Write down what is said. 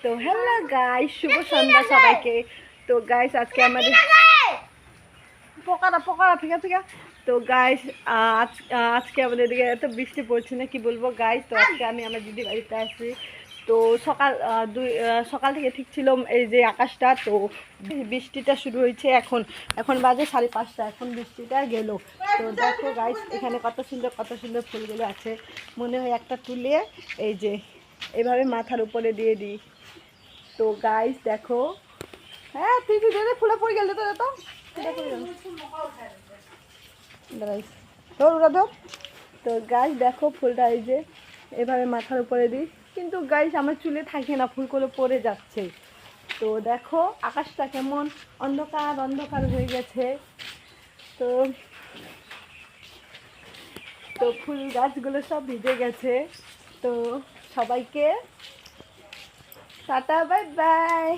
তো hello guys, শুভ সন্ধ্যা সবাইকে। তো গাইস আজকে আমাদের পোকারা পোকারা ঠিক আছে। তো গাইস আজকে আমাদের এদিকে এত বৃষ্টি পড়ছে না, কি বলবো গাইস। তো আজকে আমি আমার দিদি বাড়িতে আসি। তো সকাল থেকে ঠিক ছিল এই যে আকাশটা। তো বৃষ্টিটা শুরু হয়েছে এখন। এখন বাজে 5:30, এখন বৃষ্টিটা গেল। তো দেখো গাইস, এখানে কত সুন্দর ফুলগুলো আছে। মনে হয় একটা তুলে এই যে এভাবে মাথার উপরে দিয়ে দিই। তো গাইস দেখো, হ্যাঁ তুই ফুলে পড়ে গেল তো ধর ওরা ধর। তো গাইস দেখো ফুলটা এই যে এভাবে মাথার উপরে দিই, কিন্তু গাইস আমার চুলে থাকে না, ফুলগুলো পড়ে যাচ্ছে। তো দেখো আকাশটা কেমন অন্ধকার অন্ধকার হয়ে গেছে। তো তো ফুল গাছগুলো সব ভিজে গেছে। তো সবাইকে টাটা, বাই বাই।